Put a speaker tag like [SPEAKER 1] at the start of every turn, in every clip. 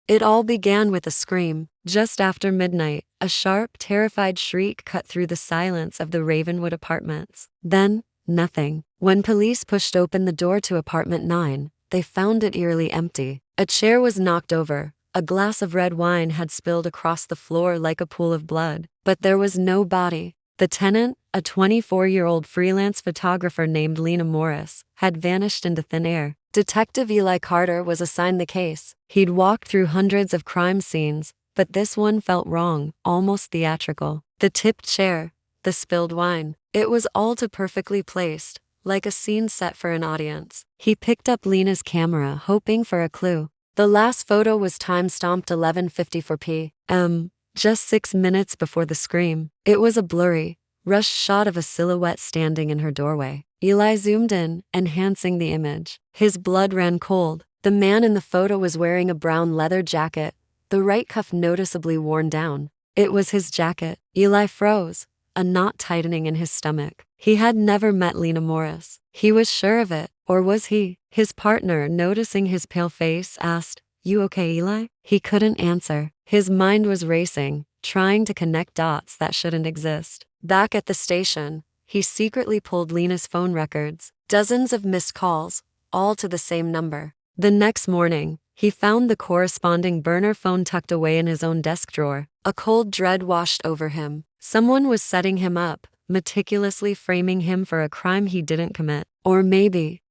[SPEAKER 1] It all began with a scream. Just after midnight, a sharp, terrified shriek cut through the silence of the Ravenwood apartments. Then, nothing. When police pushed open the door to apartment 9, they found it eerily empty. A chair was knocked over. A glass of red wine had spilled across the floor like a pool of blood. But there was no body. The tenant, a 24-year-old freelance photographer named Lena Morris, had vanished into thin air. Detective Eli Carter was assigned the case. He'd walked through hundreds of crime scenes, but this one felt wrong, almost theatrical. The tipped chair, the spilled wine. It was all too perfectly placed, like a scene set for an audience. He picked up Lena's camera, hoping for a clue. The last photo was time-stamped 11:54 p.m., just 6 minutes before the scream. It was a blurry, rushed shot of a silhouette standing in her doorway. Eli zoomed in, enhancing the image. His blood ran cold. The man in the photo was wearing a brown leather jacket, the right cuff noticeably worn down. It was his jacket. Eli froze, a knot tightening in his stomach. He had never met Lena Morris. He was sure of it. Or was he? His partner, noticing his pale face, asked, "You okay, Eli?" He couldn't answer. His mind was racing, trying to connect dots that shouldn't exist. Back at the station, he secretly pulled Lena's phone records. Dozens of missed calls, all to the same number. The next morning, he found the corresponding burner phone tucked away in his own desk drawer. A cold dread washed over him. Someone was setting him up, meticulously framing him for a crime he didn't commit. Or maybe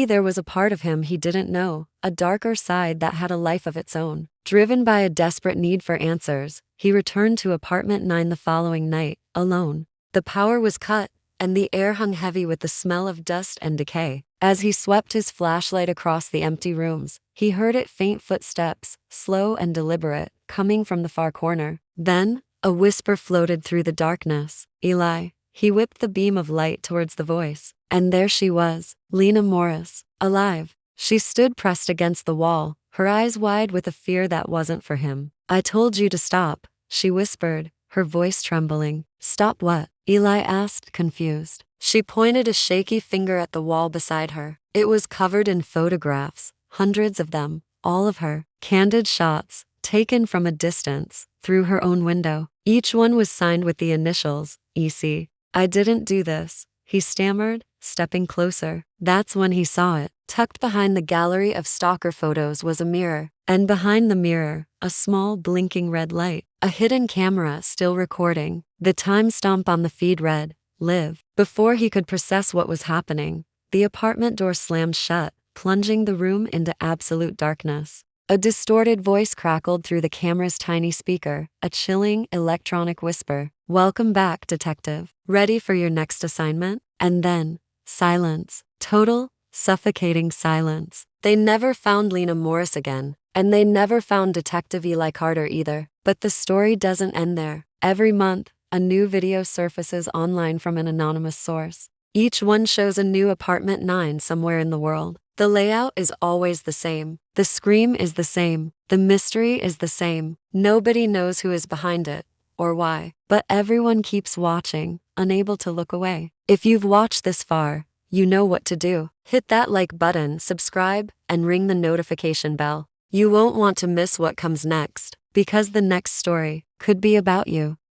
[SPEAKER 1] there was a part of him he didn't know, a darker side that had a life of its own. Driven by a desperate need for answers, he returned to apartment 9 the following night, alone. The power was cut, and the air hung heavy with the smell of dust and decay. As he swept his flashlight across the empty rooms, he heard faint footsteps, slow and deliberate, coming from the far corner. Then, a whisper floated through the darkness. "Eli." He whipped the beam of light towards the voice. And there she was, Lena Morris, alive. She stood pressed against the wall, her eyes wide with a fear that wasn't for him. "I told you to stop," she whispered, her voice trembling. "Stop what?" Eli asked, confused. She pointed a shaky finger at the wall beside her. It was covered in photographs, hundreds of them, all of her. Candid shots, taken from a distance, through her own window. Each one was signed with the initials, EC. "I didn't do this," he stammered, stepping closer. That's when he saw it. Tucked behind the gallery of stalker photos was a mirror, and behind the mirror, a small blinking red light. A hidden camera still recording. The timestamp on the feed read, "Live." Before he could process what was happening, the apartment door slammed shut, plunging the room into absolute darkness. A distorted voice crackled through the camera's tiny speaker, a chilling, electronic whisper. "Welcome back, detective. Ready for your next assignment?" And then, silence. Total, suffocating silence. They never found Lena Morris again, and they never found Detective Eli Carter either. But the story doesn't end there. Every month, a new video surfaces online from an anonymous source. Each one shows a new apartment 9 somewhere in the world. The layout is always the same. The scream is the same. The mystery is the same. Nobody knows who is behind it, or why. But everyone keeps watching, unable to look away. If you've watched this far, you know what to do. Hit that like button, subscribe, and ring the notification bell. You won't want to miss what comes next, because the next story could be about you.